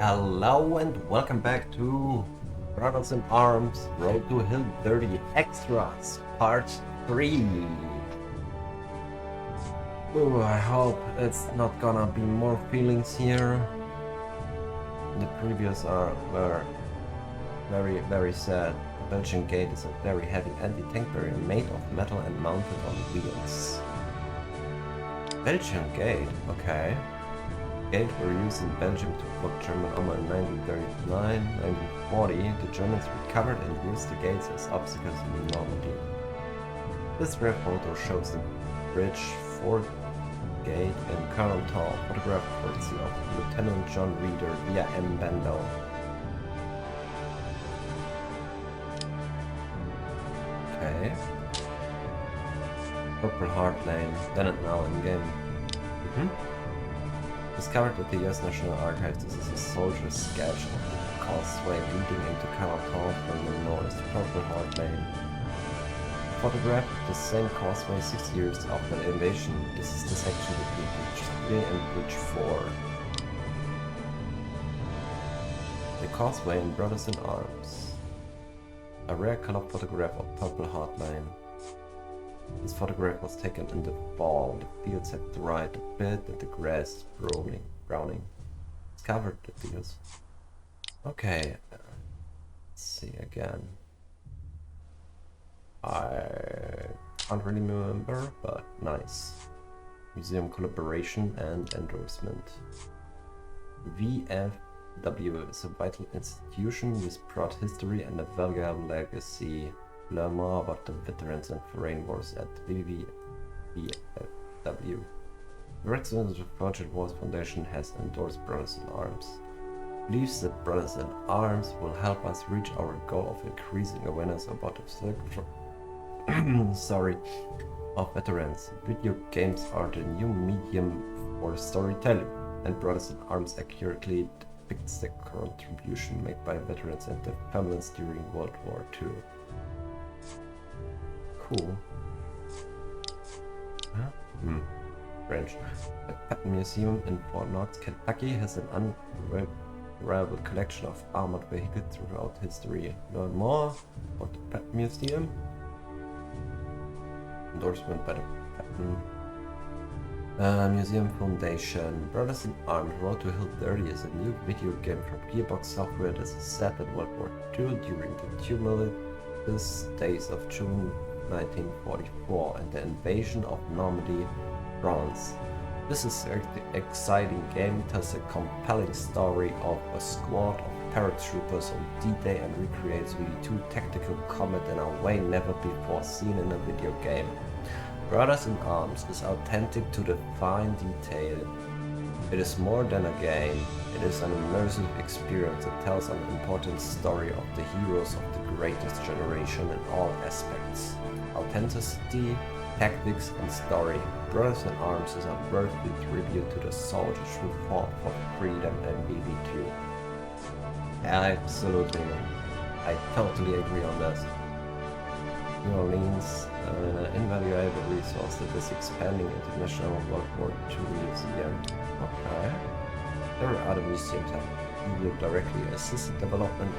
Hello and welcome back to Brothers in Arms Road to Hill 30 Extras Part 3. Oh, I hope it's not gonna be more feelings here. The previous were very sad. The Belgian Gate is a very heavy anti-tank barrier made of metal and mounted on wheels. Belgian Gate? Okay. Gates were used in Belgium to block German armor in 1939. 1940, the Germans recovered and used the gates as obstacles in Normandy. This rare photo shows the bridge, Fort Gate, and Colonel Tall, photographed courtesy of Lieutenant John Reeder via M. Bendel. Okay. Purple Heart Lane, then and now in game. Discovered at the US National Archives, this is a soldier's sketch of the causeway leading into Carroll from the north, Purple Heart Lane. A photograph of the same causeway 6 years after the invasion. This is the section between Bridge 3 and Bridge 4. The causeway in Brothers in Arms. A rare color photograph of Purple Heart Lane. This photograph was taken in the fall. The fields had dried a bit and the grass is browning. It's covered the fields. Okay, let's see again. I can't really remember, but nice. Museum collaboration and endorsement. VFW is a vital institution with broad history and a valuable legacy. Learn more about the veterans and foreign wars at www.vfw. The Red Project Wars Foundation has endorsed Brothers in Arms. Believes that Brothers in Arms will help us reach our goal of increasing awareness about the of veterans. Video games are the new medium for storytelling, and Brothers in Arms accurately depicts the contribution made by veterans and their families during World War II. Cool. Huh? French. The Patton Museum in Fort Knox, Kentucky has an unrivaled collection of armored vehicles throughout history. Learn more about the Patton Museum. Endorsement by the Patton Museum Foundation. Brothers in Arms Road to Hill 30 is a new video game from Gearbox Software that is set in World War II during the tumultuous days of June 1944 and the invasion of Normandy, France. This is an exciting game, tells a compelling story of a squad of paratroopers on D-Day and recreates VD2 tactical combat in a way never before seen in a video game. Brothers in Arms is authentic to the fine detail. It is more than a game, it is an immersive experience that tells an important story of the heroes of the greatest generation in all aspects. Authenticity, tactics and story. Brothers in Arms is a worthy tribute to the soldiers who fought for freedom and VV2. Absolutely, I totally agree on this. New Orleans, an invaluable resource that is expanding International World War II Museum. Okay. There are other museums that either directly assisted development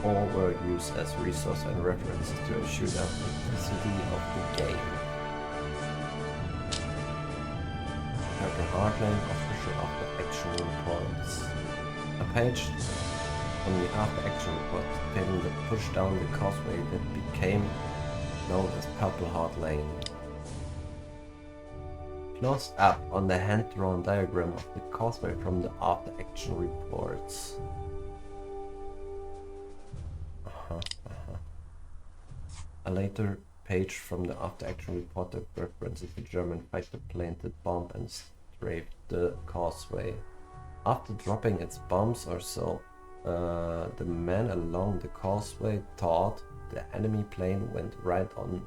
or were used as resource and references to ensure the authenticity of the game. Purple Heart Lane official After Action reports. A page on the After Action report detailing the push down the causeway that became known as Purple Heart Lane. Close up on the hand-drawn diagram of the causeway from the After Action reports. A later page from the After Action report that references the German fighter plane that bombed and strafed the causeway. After dropping its bombs or so, the men along the causeway thought the enemy plane went right on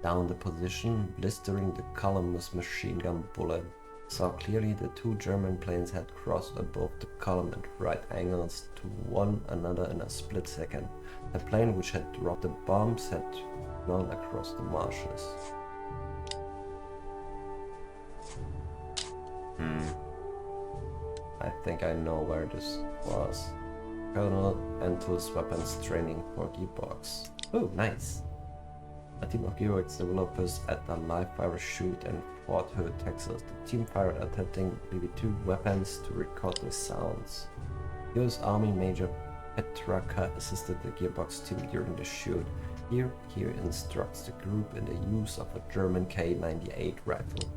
down the position, blistering the column with machine gun bullet. Saw clearly the two German planes had crossed above the column at right angles to one another in a split second. The plane which had dropped the bombs had flown across the marshes. I think I know where this was. Colonel Entle's weapons training for Gearbox. Oh, nice. A team of Gearbox developers at the live fire shoot in Fort Hood, Texas. The team fired attempting BB-2 weapons to record the sounds. U.S. Army Major Petraka assisted the Gearbox team during the shoot. Here, he instructs the group in the use of a German K98 rifle.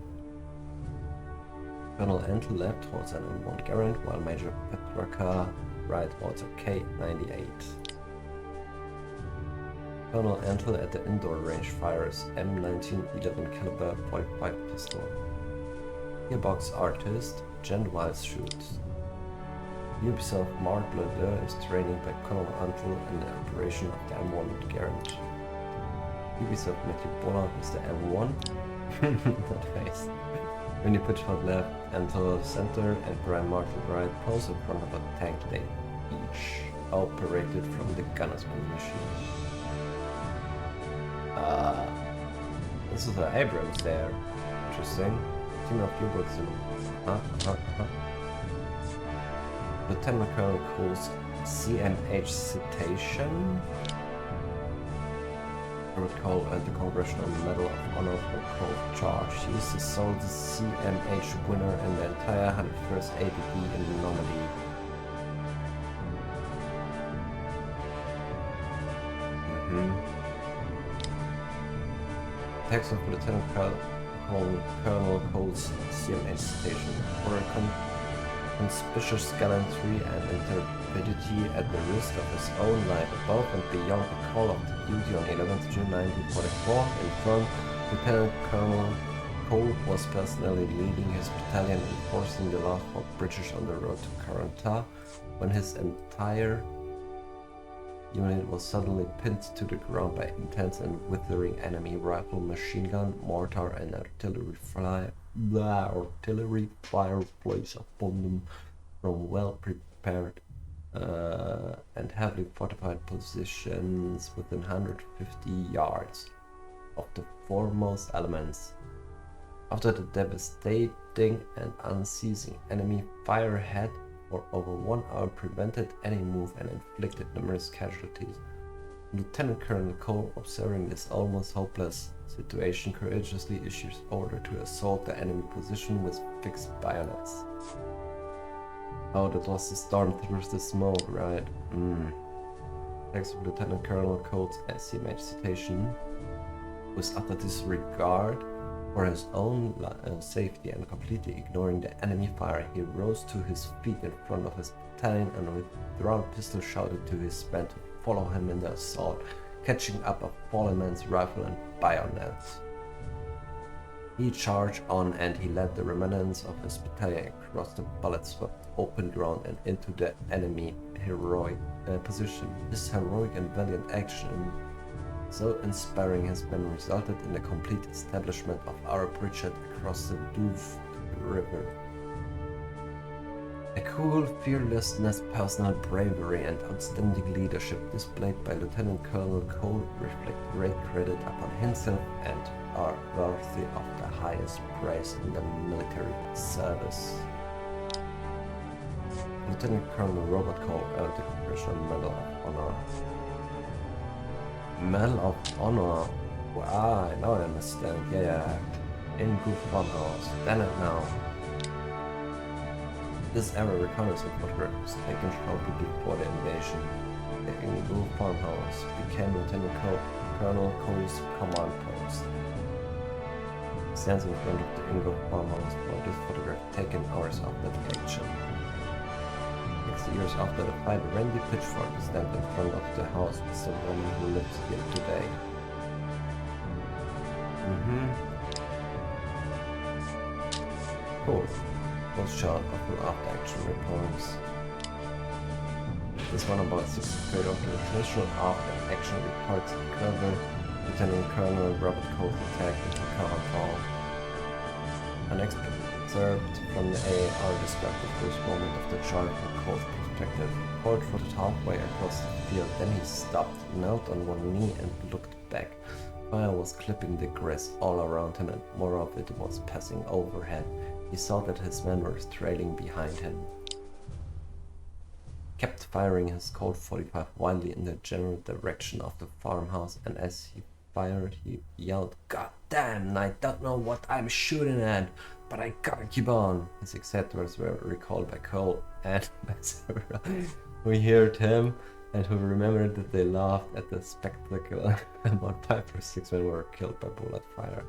Colonel Entle left holds an M1 Garand, while Major Petraka right holds a K98. Colonel Entle at the indoor range fires M19 11 caliber .5 pistol. Gearbox artist Jen Wiles shoots. Ubisoft Mark Bledeur is training by Colonel Entle in the operation of the M1 Garand. Ubisoft Matthew Bollard is the M1. That face. When you put shot left, Entle center, and Brian Martin right, pose in front of a tank they each operated from the gunner's position. This is the Abrams there. Interesting. Team of U-boats. Lieutenant Colonel Cole's CMH citation. Cole earned the Congressional Medal of Honor for Cole charge. He is the sole CMH winner in the entire 101st ABB in Normandy. Text of Lieutenant Colonel Cole's CMH citation. For conspicuous gallantry and intrepidity at the risk of his own life above and beyond the call of duty on 11th June 1944 in front, Lieutenant Colonel Cole was personally leading his battalion in forcing the last of British on the road to Caranta when his entire unit was suddenly pinned to the ground by intense and withering enemy rifle, machine gun, mortar and artillery fireplace upon them from well-prepared and heavily fortified positions within 150 yards of the foremost elements. After the devastating and unceasing enemy fire had for over 1 hour prevented any move and inflicted numerous casualties, Lieutenant Colonel Cole, observing this almost hopeless situation, courageously issues order to assault the enemy position with fixed bayonets. Oh, that was the storm through the smoke, right? Thanks to Lieutenant Colonel Cole's CMH citation, with utter disregard for his own safety and completely ignoring the enemy fire, he rose to his feet in front of his battalion and with drawn pistol shouted to his men to follow him in the assault, catching up a fallen man's rifle and bayonets. He charged on and he led the remnants of his battalion across the bullet-swept open ground and into the enemy heroic position. This heroic and valiant action, so inspiring, has been resulted in the complete establishment of our bridgehead across the Douve River. A cool fearlessness, personal bravery and outstanding leadership displayed by Lieutenant Colonel Cole reflect great credit upon himself and are worthy of the highest praise in the military service. Lieutenant Colonel Robert Cole earned the Congressional Medal of Honor. Medal of Honor? Now I understand, yeah. In Goof Farmhouse. Damn it now. This era reconnaissance photograph was taken shortly before the invasion. The Ingo Farmhouse became Lieutenant Colonel Cole's command post. He stands in front of the Ingo Farmhouse for this photograph taken hours after the action. 60 years after the fight, Randy Pitchford stands in front of the house with the woman who lives here today. Cool. Post shot of the after-action reports. This one about 6th grade of the traditional after-action reports cover Lieutenant Colonel Robert Cole's attack into Carantall. Unexpected observed from the AAR described the first moment of the charge from Cole's perspective. Cole trotted halfway across the field, then he stopped, knelt on one knee and looked back. Fire was clipping the grass all around him and more of it was passing overhead. He saw that his men were trailing behind him. kept firing his Colt 45 wildly in the general direction of the farmhouse, and as he fired, he yelled, "God damn, I don't know what I'm shooting at, but I gotta keep on." His exact words were recalled by Cole and by several who heard him and who remembered that they laughed at the spectacle. About 5 or 6 men were killed by bullet fire.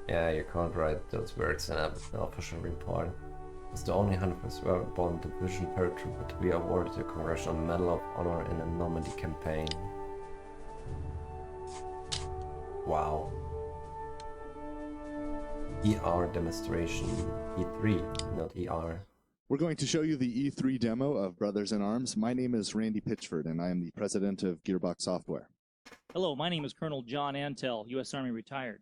Yeah, you can't write those words in an official report. Was the only 100th Airborne Division paratrooper to be awarded the Congressional Medal of Honor in the Normandy campaign. Wow. ER demonstration. E3, not ER. We're going to show you the E3 demo of Brothers in Arms. My name is Randy Pitchford, and I am the president of Gearbox Software. Hello, my name is Colonel John Antel, U.S. Army retired,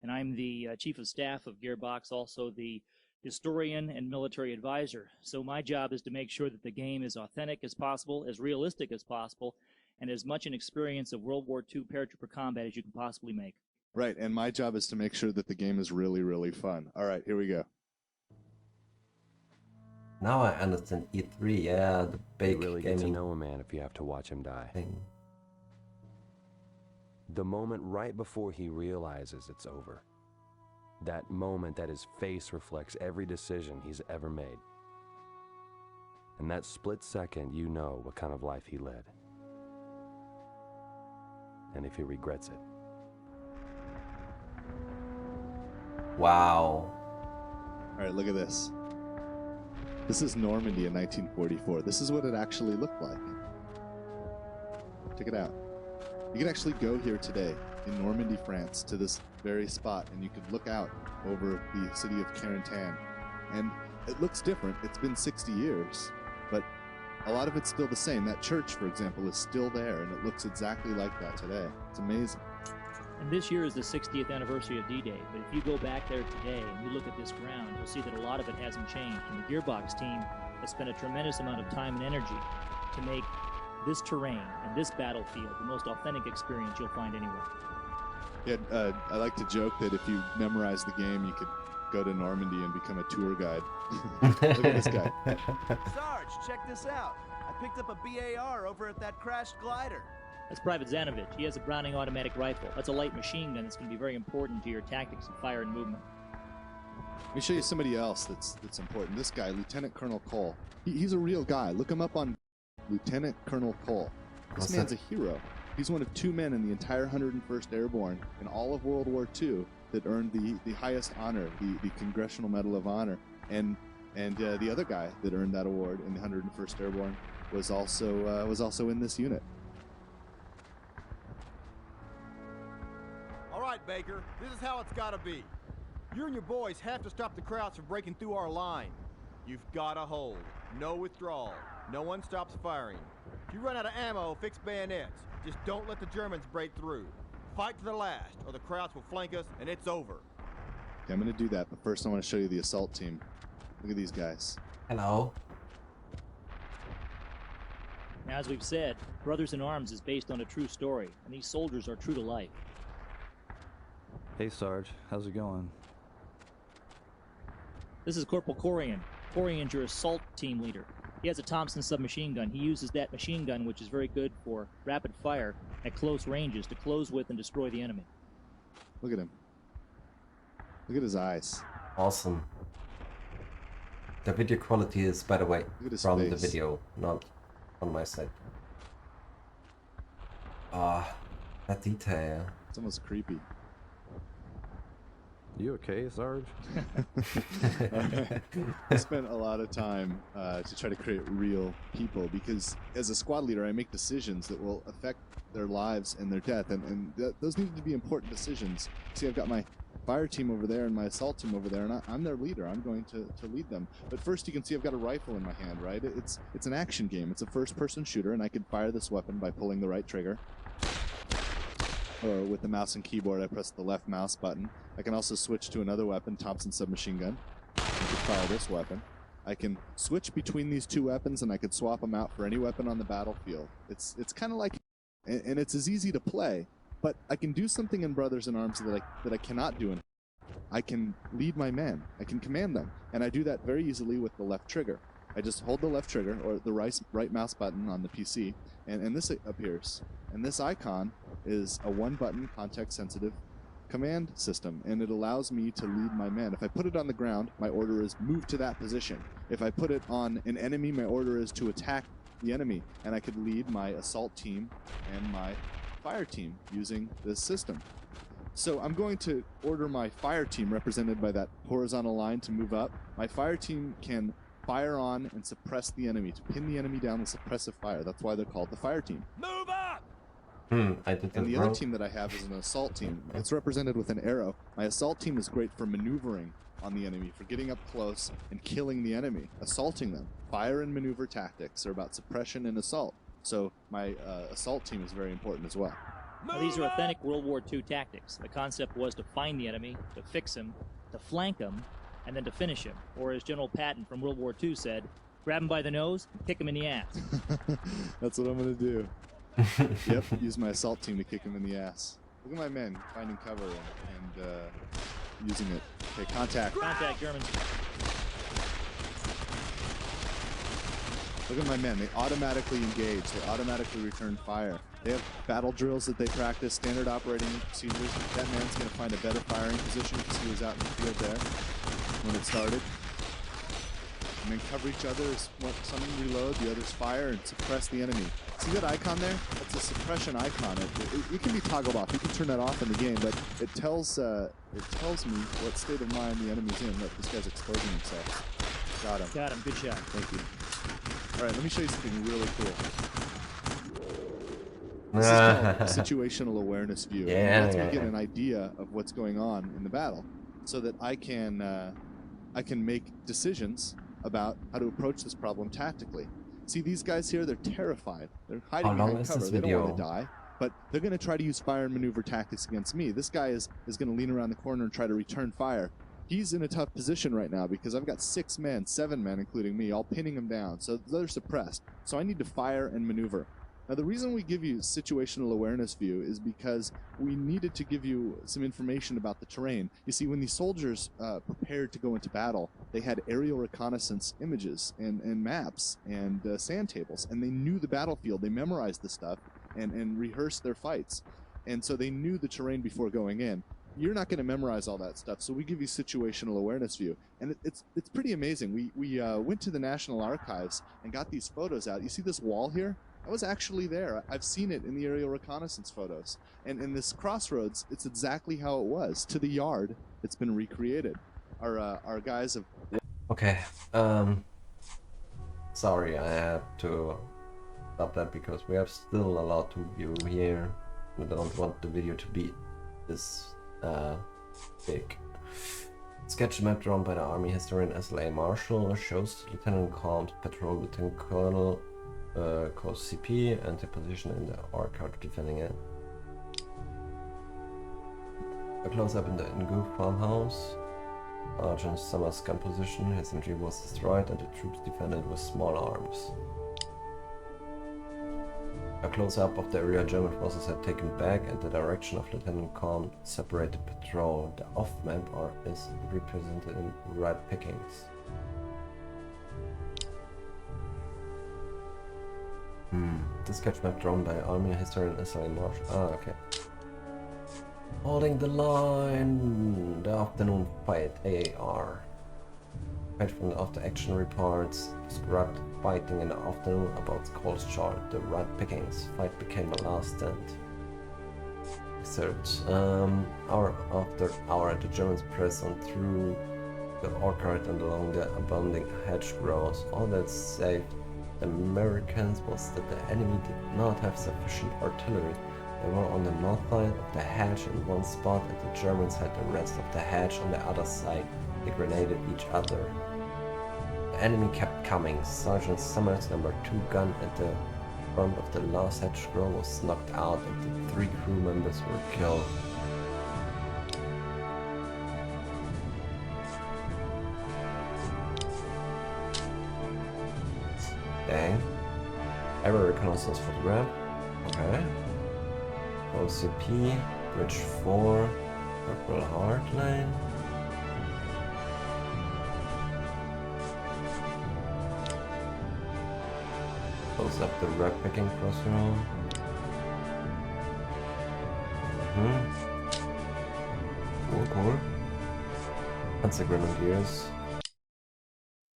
and I'm the Chief of Staff of Gearbox, also the historian and military advisor. So my job is to make sure that the game is authentic as possible, as realistic as possible, and as much an experience of World War II paratrooper combat as you can possibly make. Right, and my job is to make sure that the game is really, really fun. All right, here we go. Now I understand E3, yeah, the big You really gaming get to know a man if you have to watch him die. thing. The moment right before he realizes it's over. That moment that his face reflects every decision he's ever made. In that split second, you know what kind of life he led. And if he regrets it. Wow. All right, look at this. This is Normandy in 1944. This is what it actually looked like. Check it out. You can actually go here today in Normandy, France, to this very spot, and you could look out over the city of Carentan. And it looks different. It's been 60 years, but a lot of it's still the same. That church, for example, is still there, and it looks exactly like that today. It's amazing. And this year is the 60th anniversary of D-Day, but if you go back there today and you look at this ground, you'll see that a lot of it hasn't changed. And the Gearbox team has spent a tremendous amount of time and energy to make this terrain and this battlefield the most authentic experience you'll find anywhere. Yeah, I like to joke that if you memorize the game, you could go to Normandy and become a tour guide. Look at this guy. Sarge, check this out. I picked up a BAR over at that crashed glider. That's Private Zanovich. He has a Browning automatic rifle. That's a light machine gun that's going to be very important to your tactics of fire and movement. Let me show you somebody else that's important. This guy, Lieutenant Colonel Cole. He's a real guy. Look him up on Lieutenant Colonel Cole. This man's a hero. He's one of 2 men in the entire 101st Airborne in all of World War II that earned the highest honor, the Congressional Medal of Honor. And the other guy that earned that award in the 101st Airborne was also in this unit. All right, Baker, this is how it's gotta be. You and your boys have to stop the Krauts from breaking through our line. You've gotta hold. No withdrawal. No one stops firing. If you run out of ammo, fix bayonets. Just don't let the Germans break through. Fight to the last, or the Krauts will flank us, and it's over. Okay, I'm going to do that, but first I want to show you the assault team. Look at these guys. Hello. Now, as we've said, Brothers in Arms is based on a true story, and these soldiers are true to life. Hey Sarge, how's it going? This is Corporal Corian. Corian's your assault team leader. He has a Thompson submachine gun. He uses that machine gun, which is very good for rapid fire at close ranges to close with and destroy the enemy. Look at him. Look at his eyes. Awesome. The video quality is, by the way, Look at his from face. the video, not on my side. Ah, that detail. It's almost creepy. You okay, Sarge? I spent a lot of time to try to create real people because as a squad leader I make decisions that will affect their lives and their death, and those need to be important decisions. See, I've got my fire team over there and my assault team over there, and I'm their leader. I'm going to lead them. But first you can see I've got a rifle in my hand, right? It's an action game. It's a first-person shooter, and I can fire this weapon by pulling the right trigger. Or with the mouse and keyboard, I press the left mouse button. I can also switch to another weapon, Thompson submachine gun. I can fire this weapon. I can switch between these 2 weapons, and I could swap them out for any weapon on the battlefield. It's kind of like, and it's as easy to play, but I can do something in Brothers in Arms that I cannot do in. I can lead my men. I can command them. And I do that very easily with the left trigger. I just hold the left trigger or the right mouse button on the PC, and this appears. And this icon is a one-button context-sensitive command system, and it allows me to lead my men. If I put it on the ground, my order is move to that position. If I put it on an enemy, my order is to attack the enemy, and I could lead my assault team and my fire team using this system. So I'm going to order my fire team, represented by that horizontal line, to move up. My fire team can fire on and suppress the enemy, to pin the enemy down with suppressive fire. That's why they're called the fire team. Move up! I did that And the wrong. other team that I have is an assault team. It's represented with an arrow. My assault team is great for maneuvering on the enemy, for getting up close and killing the enemy, assaulting them. Fire and maneuver tactics are about suppression and assault. So my assault team is very important as well. Now, these are authentic World War II tactics. The concept was to find the enemy, to fix him, to flank him, and then to finish him. Or as General Patton from World War II said, grab him by the nose and kick him in the ass. That's what I'm going to do. Yep, use my assault team to kick him in the ass. Look at my men finding cover and using it. Okay, contact. Contact Germans. Look at my men. They automatically engage. They automatically return fire. They have battle drills that they practice, standard operating procedures. That man's going to find a better firing position because he was out in the field there when it started. And then cover each other as some reload, the others fire, and suppress the enemy. See that icon there? That's a suppression icon. It can be toggled off. You can turn that off in the game, but it tells me what state of mind the enemy's in. Look, this guy's exposing himself. Got him. Got him. Good shot. Thank you. All right, let me show you something really cool. This is called situational awareness view. Yeah, And lets yeah, me get yeah. an idea of what's going on in the battle, so that I can make decisions about how to approach this problem tactically. See, these guys here, they're terrified. They're hiding How long behind is cover. this They don't want to video? die, but they're going to try to use fire and maneuver tactics against me. This guy is going to lean around the corner and try to return fire. He's in a tough position right now because I've got 6 men, 7 men, including me, all pinning him down. So they're suppressed. So I need to fire and maneuver. Now, the reason we give you situational awareness view is because we needed to give you some information about the terrain. You see, when these soldiers prepared to go into battle, they had aerial reconnaissance images and maps and sand tables, and they knew the battlefield. They memorized the stuff and rehearsed their fights. And so they knew the terrain before going in. You're not going to memorize all that stuff, so we give you situational awareness view. And it's pretty amazing. We went to the National Archives and got these photos out. You see this wall here? I was actually there. I've seen it in the aerial reconnaissance photos. And in this crossroads, it's exactly how it was. To the yard, it's been recreated. Our guys have... Okay. Sorry, I had to stop that because we have still a lot to view here. We don't want the video to be this big. Sketch map drawn by the Army historian S.L.A. Marshall shows Lieutenant Colonel Patrol Lieutenant Colonel Coast CP and the position in the archive defending it. A close-up in the Ngoo farmhouse. Sergeant Summers' gun position. His MG was destroyed and the troops defended with small arms. A close-up of the area German forces had taken back and the direction of Lieutenant Colonel separated patrol. The off-map is represented in red pickings. The sketch map drawn by Army historian S.L.A. Marshall. Okay. Holding the line. The afternoon fight. AAR. Fight from the after action reports described fighting in the afternoon about Cole's chart. The red pickings. Fight became a last stand. Third. Hour after hour, the Germans pressed on through the orchard and along the abounding hedgerows. All that saved the Americans was that the enemy did not have sufficient artillery. They were on the north side of the hedge in one spot and the Germans had the rest of the hedge on the other side. They grenaded each other. The enemy kept coming. Sergeant Summers' number 2 gun at the front of the last hedgerow was knocked out and the 3 crew members were killed. Dang. Aerial reconnaissance photograph. Okay. OCP, Bridge 4, Purple Heartline. close up the rug-picking crossroad. Cool. Panzergrenadiers.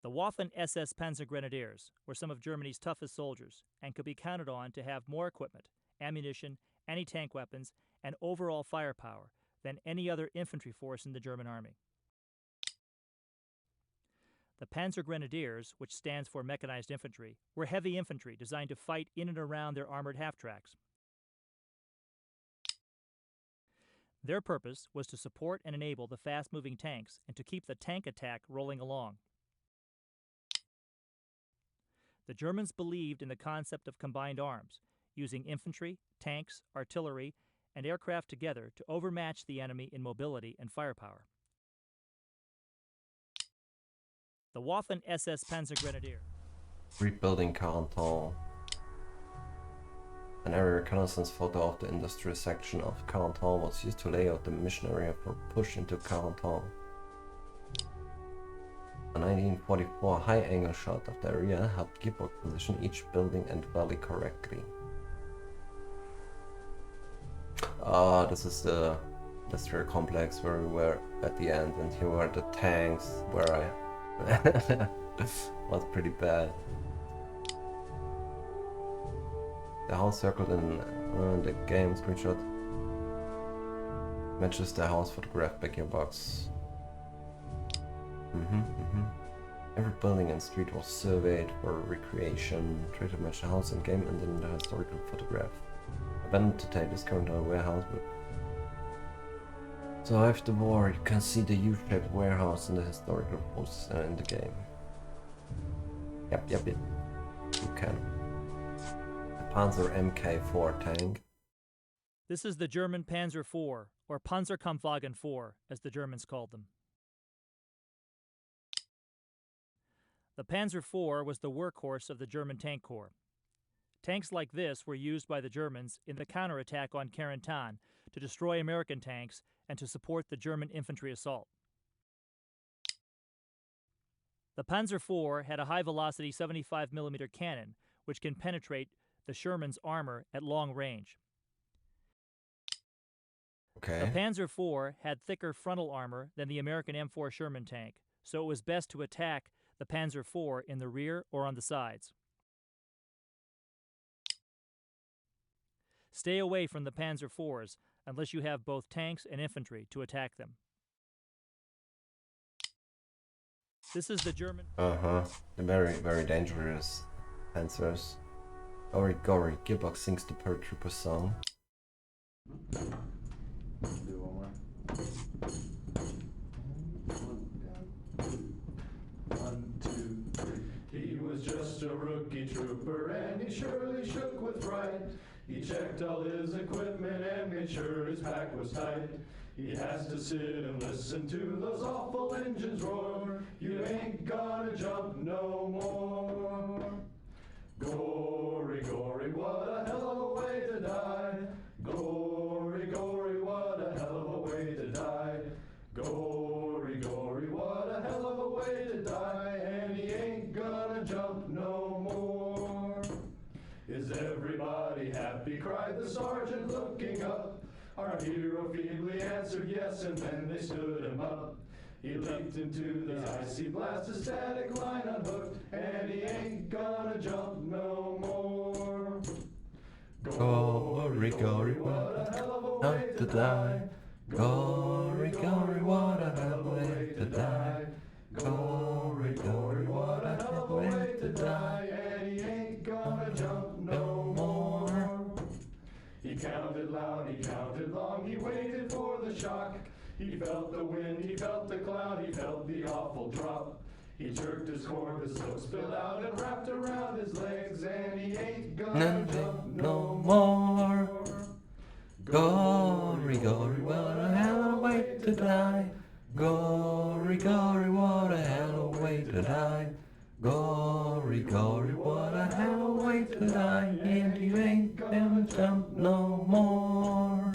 The Waffen SS Panzergrenadiers were some of Germany's toughest soldiers and could be counted on to have more equipment, ammunition, anti-tank weapons, and overall firepower than any other infantry force in the German army. The Panzergrenadiers, which stands for mechanized infantry, were heavy infantry designed to fight in and around their armored half-tracks. Their purpose was to support and enable the fast-moving tanks and to keep the tank attack rolling along. The Germans believed in the concept of combined arms, using infantry, tanks, artillery, and aircraft together to overmatch the enemy in mobility and firepower. The Waffen SS Panzergrenadier. Rebuilding Carentan. An aerial reconnaissance photo of the industrial section of Carentan was used to lay out the mission area for push into Carentan. A 1944 high-angle shot of the area helped Gearbox position each building and valley correctly. Ah, this is the industrial complex where we were at the end, and here were the tanks where I was pretty bad. The house circled in the game screenshot matches the house photographed by Gearbox. Every building and street was surveyed for recreation, tried to match the house and game and then the historical photograph. Abandoned today, this current warehouse but so after the war you can see the U-shaped warehouse in the historical photos in the game. Yep. You can. The Panzer Mk4 tank. This is the German Panzer IV, or Panzerkampfwagen IV, as the Germans called them. The Panzer IV was the workhorse of the German Tank Corps. Tanks like this were used by the Germans in the counterattack on Carentan to destroy American tanks and to support the German infantry assault. The Panzer IV had a high-velocity 75mm cannon, which can penetrate the Sherman's armor at long range. Okay. The Panzer IV had thicker frontal armor than the American M4 Sherman tank, so it was best to attack the Panzer IV in the rear or on the sides. Stay away from the Panzer IVs unless you have both tanks and infantry to attack them. This is the German... The very, very dangerous Panzers. Gory, Gearbox sings the paratrooper song. Do one more. 1, 2, 3. He was just a rookie trooper and he surely shook with fright. He checked all his equipment and made sure his pack was tight. He has to sit and listen to those awful engines roar. You ain't gonna jump no more. Gory, what a hell of a way to die. Gory, what a hell of a way to die. Gory, what a hell of a way to die. And he ain't gonna jump no more. Is everybody happy? Cried the sergeant looking up. Our hero feebly answered yes, and then they stood him up. He leaped into the icy blast, a static line unhooked, and he ain't gonna jump no more. Gory, what a hell of a way to die. Gory, what a hell of a way to die. Gory, what a hell of a way to die. And he ain't gonna jump no more. He counted loud, he counted long, he waited for the shock. He felt the wind, he felt the cloud, he felt the awful drop. He jerked his cord, the smoke spilled out and wrapped around his legs, and he ain't gonna jump no more. Gory, what a hell of a way to die. Gory, what a hell of a way to die. Gory, what a hell of a way to die. And you ain't gonna jump no more.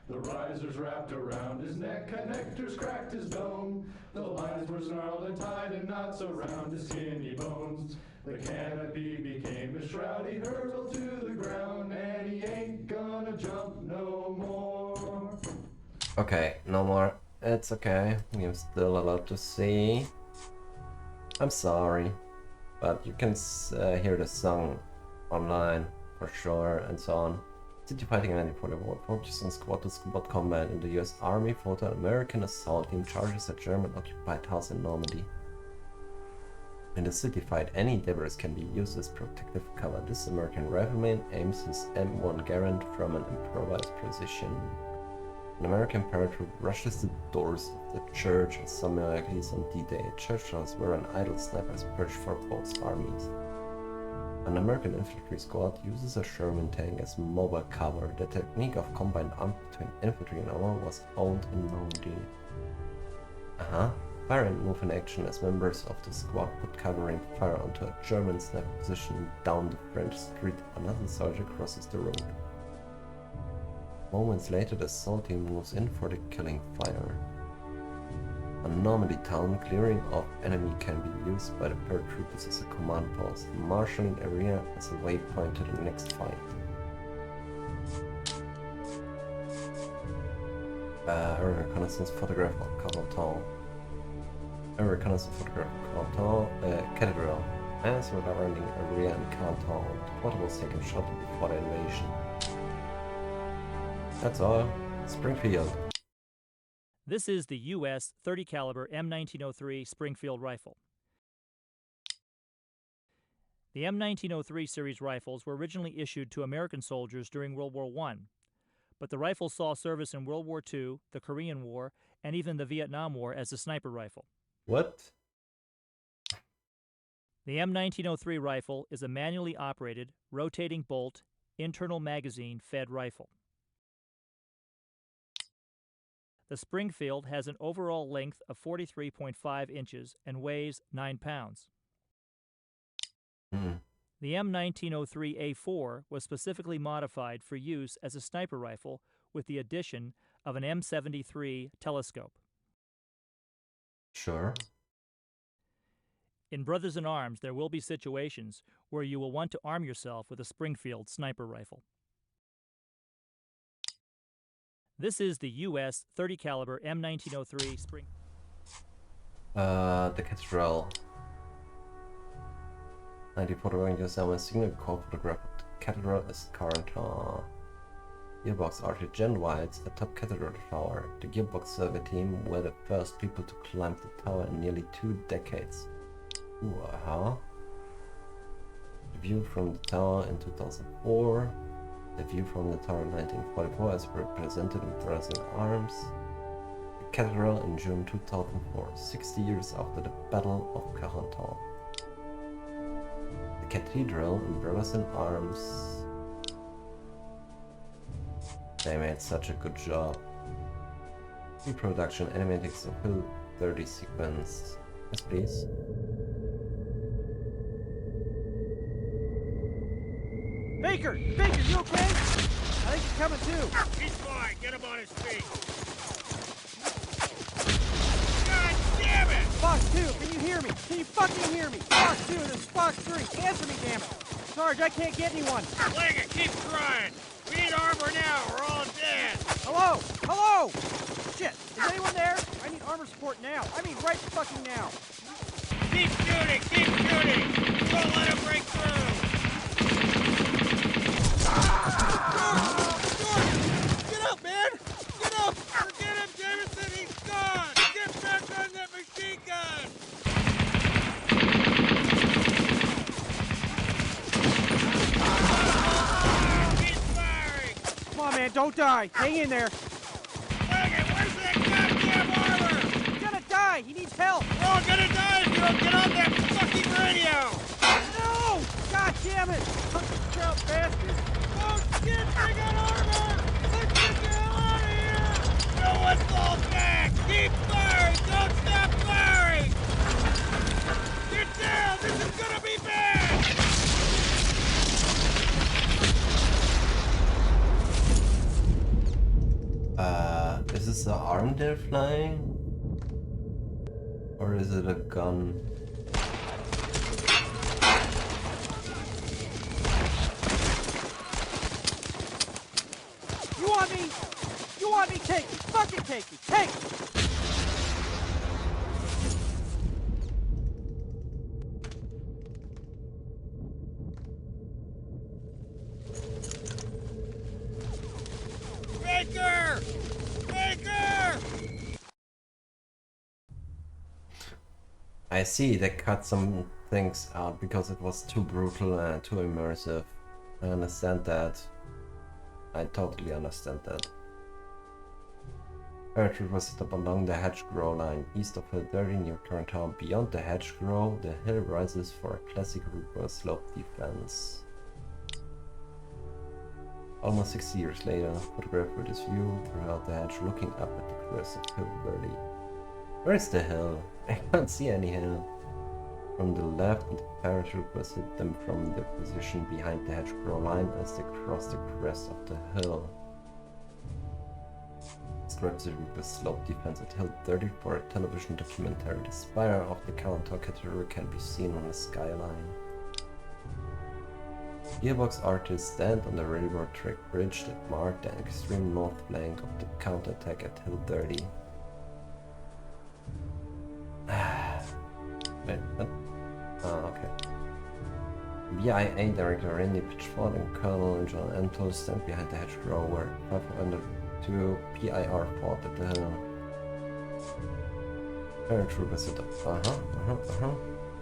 The risers wrapped around his neck, connectors cracked his dome. The lines were snarled and tied in knots around his skinny bones. The canopy became his shroud, he hurtled to the ground, and he ain't gonna jump no more. Okay, no more. It's okay. We've still a lot to see. I'm sorry, but you can hear the song online for sure and so on. City fighting in 1941 focuses on squad-to-squad combat in the US Army fought an American assault team charges a German-occupied house in Normandy. In the city fight, any debris can be used as protective cover. This American rifleman aims his M1 Garand from an improvised position. An American paratroop rushes the doors of the church as similarly on D-Day. Church doors where an idle snipers perched for both armies. An American infantry squad uses a Sherman tank as mobile cover. The technique of combined arms between infantry and armor was honed in Normandy. Fire and move in action as members of the squad put covering fire onto a German sniper position down the French street. Another soldier crosses the road. Moments later, the assault team moves in for the killing fire. A Normandy town clearing of enemy can be used by the paratroopers as a command post, marshalling area as a waypoint to the next fight. A reconnaissance photograph of Carentan. A reconnaissance photograph of Carentan, Cathedral, and surrounding area in Carentan. The photo was taken shortly before the invasion. That's all. Springfield. This is the U.S. .30 caliber M1903 Springfield rifle. The M1903 series rifles were originally issued to American soldiers during World War I, but the rifle saw service in World War II, the Korean War, and even the Vietnam War as a sniper rifle. What? The M1903 rifle is a manually operated, rotating bolt, internal magazine fed rifle. The Springfield has an overall length of 43.5 inches and weighs 9 pounds. The M1903A4 was specifically modified for use as a sniper rifle with the addition of an M73 telescope. Sure. In Brothers in Arms, there will be situations where you will want to arm yourself with a Springfield sniper rifle. This is the U.S. .30 caliber M1903 Spring. The Cathedral. 1941 US single core photograph of the Cathedral is Carentan. Gearbox Archer Gen Whites atop Cathedral Tower. The Gearbox survey team were the first people to climb the tower in nearly 2 decades. The view from the tower in 2004. The view from the tower in 1944 as represented in Brothers in Arms. The Cathedral in June 2004, 60 years after the Battle of Carentan. The Cathedral in Brothers in Arms. They made such a good job. Pre-production animatics of Hill 30 sequence. Yes, please. Baker! Baker, you okay? I think he's coming too. He's fine. Get him on his feet. God damn it! Fox 2, can you hear me? Can you fucking hear me? Fox 2, this is Fox 3. Answer me, damn it. Sarge, I can't get anyone. Liggett, keep trying. We need armor now. We're all dead. Hello? Hello? Shit, is anyone there? I need armor support now. I mean right fucking now. Keep shooting. Keep shooting. Don't let him break through. Get up, man! Get up! Forget him, Jameson. He's gone. Get back on that machine gun. He's firing. Come on, man, don't die. Hang in there. Liggett, where's that goddamn armor? He's gonna die. He needs help. We're all gonna die if you don't get on that fucking radio. No! God damn it! Trout bastard! Oh shit, they got armor! Let's get the hell out of here! No one fall back! Keep firing! Don't stop firing! Get down! This is gonna be bad! Is the arm there flying? Or is it a gun? You want me? You want me? Take me. Fucking take me. Take me. Baker! Baker! I see, they cut some things out because it was too brutal and too immersive. I understand that. I totally understand that. Paratroopers set up along the hedgerow line east of Hill 30 near Current. Beyond the hedgerow, the hill rises for a classic reverse slope defense. Almost 60 years later, photographed with this view throughout the hedge, looking up at the crest of Hill 30. Where's the hill? I can't see any hill. From the left, the paratroopers hit them from their position behind the hedgerow line as they crossed the crest of the hill. Describes the reverse slope defense at Hill 30 for a television documentary. The spire of the Countdown Cathedral can be seen on the skyline. Gearbox artists stand on the railroad track bridge that marked the extreme north flank of the counterattack at Hill 30. Wait, what? Oh, okay. BIA Director Randy Pitchford and Colonel John Antle stand behind the hedgerow where 502 PIR fought at the hill. Paratroopers set up.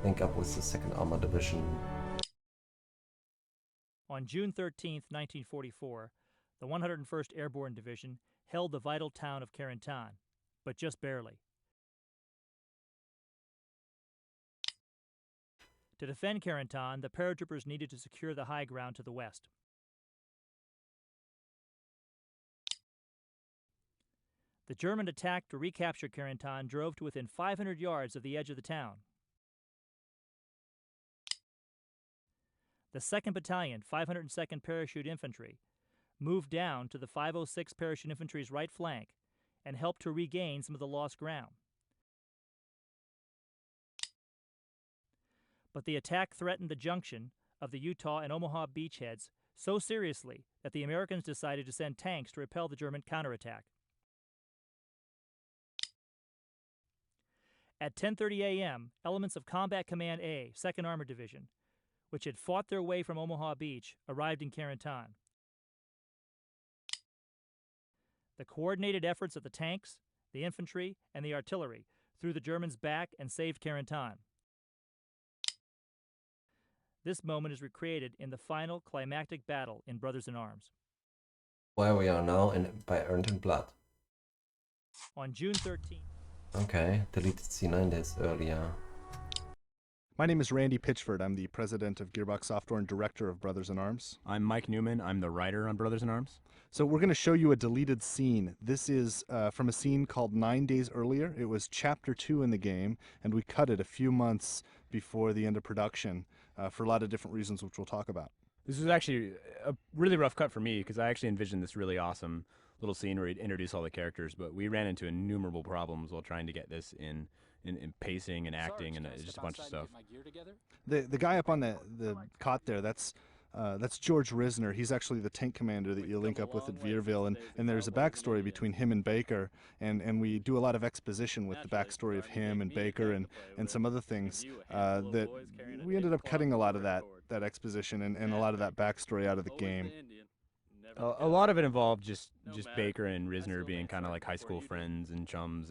Link up with the 2nd Armored Division. On June 13, 1944, the 101st Airborne Division held the vital town of Carentan, but just barely. To defend Carentan, the paratroopers needed to secure the high ground to the west. The German attack to recapture Carentan drove to within 500 yards of the edge of the town. The 2nd Battalion, 502nd Parachute Infantry, moved down to the 506th Parachute Infantry's right flank and helped to regain some of the lost ground. But the attack threatened the junction of the Utah and Omaha beachheads so seriously that the Americans decided to send tanks to repel the German counterattack. At 10:30 a.m., elements of Combat Command A, 2nd Armored Division, which had fought their way from Omaha Beach, arrived in Carentan. The coordinated efforts of the tanks, the infantry, and the artillery threw the Germans back and saved Carentan. This moment is recreated in the final climactic battle in Brothers in Arms. Where we are now by Earned in Blood. On June 13th. Okay, deleted scene 9 days earlier. My name is Randy Pitchford. I'm the president of Gearbox Software and director of Brothers in Arms. I'm Mike Newman. I'm the writer on Brothers in Arms. So we're going to show you a deleted scene. This is from a scene called 9 Days Earlier. It was chapter 2 in the game, and we cut it a few months before the end of production for a lot of different reasons, which we'll talk about. This was actually a really rough cut for me because I actually envisioned this really awesome little scene where we'd introduce all the characters, but we ran into innumerable problems while trying to get this in pacing and acting and just a bunch of stuff. The guy up on the cot there, that's George Risner. He's actually the tank commander that you link up with at Vierville, and there's a backstory between him and Baker, and we do a lot of exposition with the backstory of him and Baker and some other things that we ended up cutting a lot of that exposition and a lot of that backstory out of the game. A lot of it involved just Baker and Risner being kind of like high school friends and chums,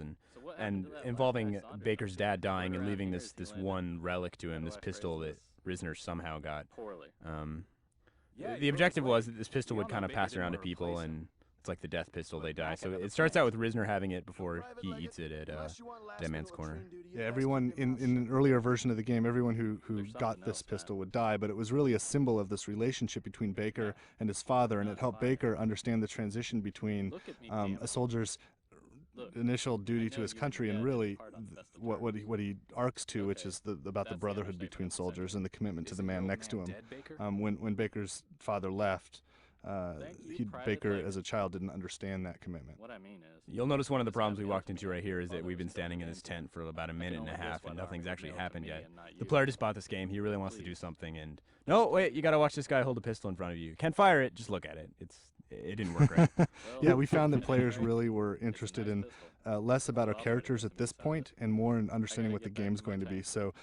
and involving Baker's dad dying and leaving this one relic to him, this pistol that Risner somehow got. The objective was that this pistol would kind of pass around to people, and it's like the death pistol, they die. So it starts out with Risner having it before he eats it at Dead Man's Corner. Yeah, everyone in an earlier version of the game, everyone who got this pistol would die, but it was really a symbol of this relationship between Baker and his father, and it helped Baker understand the transition between a soldier's initial duty to his country and really what he arcs to, which is about the brotherhood between soldiers and the commitment to the man next to him. When Baker's father left, Baker as a child didn't understand that commitment. What I mean is, You'll notice one of the problems we walked into right here is that we've been standing in this tent for about a minute and a half, and nothing's actually happened yet. The player just bought this game. He really wants to do something, and no, wait, you got to watch this guy hold a pistol in front of you. Can't fire it. Just look at it. It didn't work right. Yeah, we found that players really were interested in less about our characters at this point and more in understanding what the game's going to be. So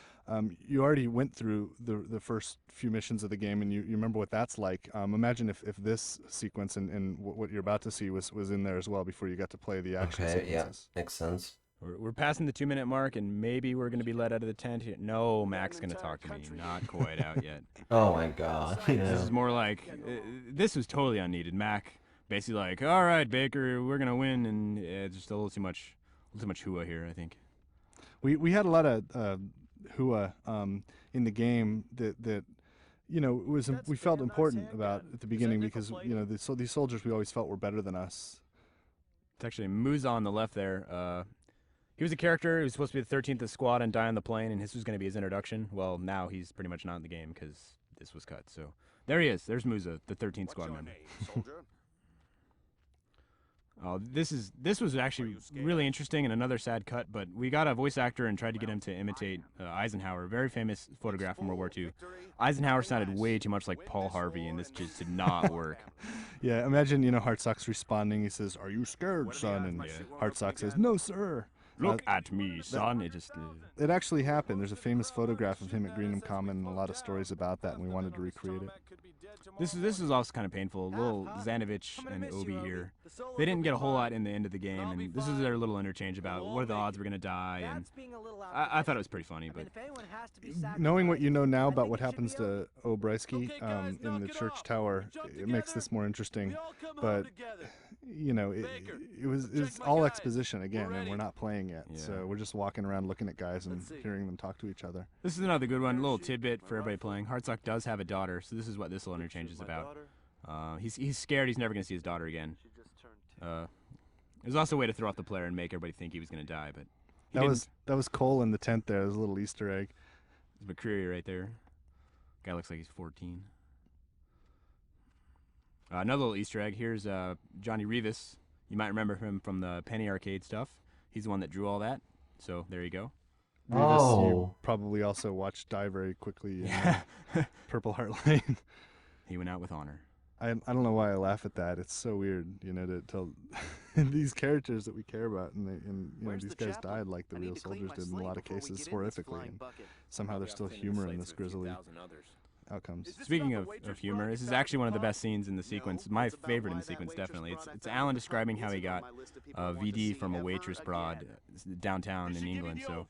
you already went through the first few missions of the game, and you remember what that's like. Imagine if this sequence and what you're about to see was in there as well before you got to play the action sequences. Yeah, makes sense. We're passing the 2-minute mark, and maybe we're going to be let out of the tent here. No, Mac's going to talk to me. Not quite out yet. Oh my god. Yeah. This is more like, this was totally unneeded. Mac basically like, all right, Baker, we're going to win, and it's just a little too much hua here, I think. We had a lot of hua in the game that you know, we felt important about at the beginning because, you know, these soldiers we always felt were better than us. It's actually Musa on the left there. He was a character who was supposed to be the 13th of the squad and die on the plane, and this was going to be his introduction. Well, now he's pretty much not in the game because this was cut. So there he is. There's Musa, the 13th squad member. This was actually really interesting and another sad cut, but we got a voice actor and tried to get him to imitate Eisenhower, very famous photograph from World War II. Eisenhower sounded way too much like Paul Harvey, and this just did not work. Yeah, imagine, you know, Hartsock's responding. He says, "Are you scared, son?" And Hartsock says, "No, sir." Look at me, son. It actually happened. There's a famous photograph of him at Greenham Common and a lot of stories about that, and we wanted to recreate it. This is also kind of painful. Little Zanovich and Obi here. They didn't get a whole lot in the end of the game, and this is their little interchange about what are the odds we're going to die, and I thought it was pretty funny. But knowing what you know now about what happens to Obreski in the church tower, it makes this more interesting. But you know, it's all exposition again, and we're not playing yet. Yeah. So we're just walking around looking at guys and hearing them talk to each other. This is another good one, a little tidbit for everybody playing. Hartsock does have a daughter, so this is what this little interchange is about. He's scared he's never going to see his daughter again. There's also a way to throw off the player and make everybody think he was going to die, but that was Cole in the tent there. There's a little Easter egg. There's McCreary right there. Guy looks like he's 14. Another little Easter egg. Here's Johnny Rivas. You might remember him from the Penny Arcade stuff. He's the one that drew all that. So there you go. Rivas, you probably also watched Die very quickly in Purple Heart Lane. He went out with honor. I don't know why I laugh at that. It's so weird, you know, to tell these characters that we care about, and you know, these guys died like the real soldiers did in a lot of cases, horrifically. And somehow there's still humor in this grisly outcomes. Speaking of humor, this is actually one of the best scenes in the sequence. My favorite in the sequence, definitely. It's Alan describing how he got VD from a waitress broad downtown in England. So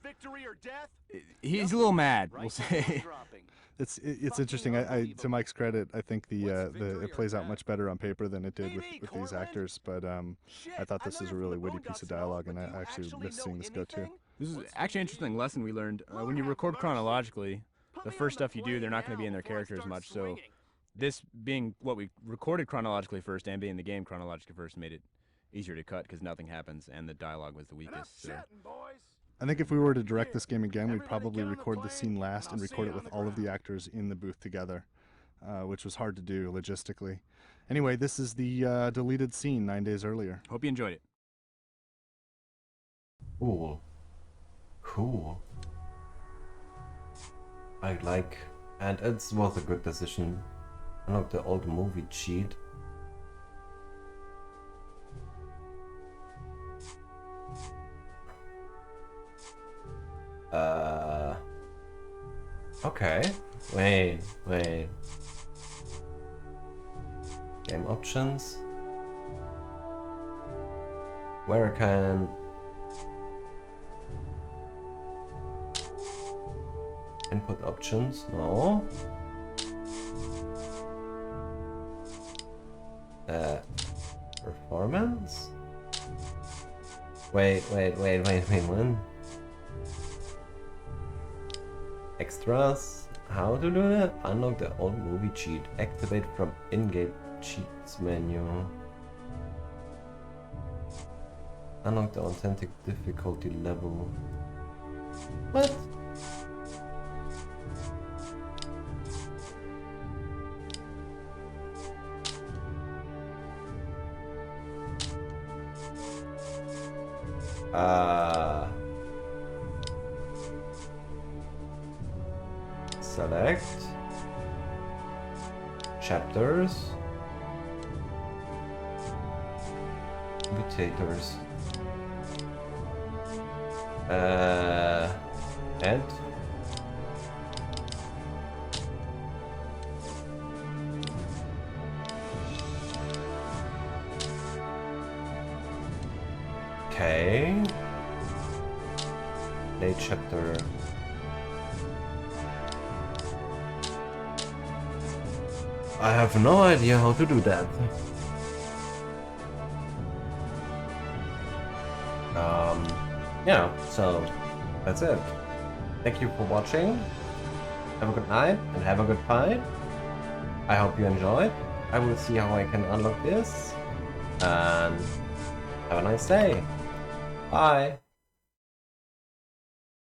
he's a little mad, we'll say. It's interesting. I to Mike's credit, I think it plays out much better on paper than it did with these actors. But I thought this was a really witty piece of dialogue, and I actually missed seeing this go too. This is actually an interesting lesson we learned. When you record chronologically, the first stuff you do, they're not going to be in their characters much. So this being what we recorded chronologically first and being the game chronologically first made it easier to cut because nothing happens and the dialogue was the weakest. So. I think if we were to direct this game again, we'd probably record the scene last and record it with all of the actors in the booth together, which was hard to do logistically. Anyway, this is the deleted scene 9 days earlier. Hope you enjoyed it. Cool. I like, and it was a good decision. Unlock the old movie cheat. Okay. Wait. Game options. Where I can input options? No. Performance? Wait, when? Extras? How to do that? Unlock the old movie cheat. Activate from in-game cheats menu. Unlock the authentic difficulty level. What? Select chapters, mutators, and okay, late chapter. I have no idea how to do that. Yeah, so that's it. Thank you for watching. Have a good night and have a good fight. I hope you enjoyed. I will see how I can unlock this. And have a nice day. Bye.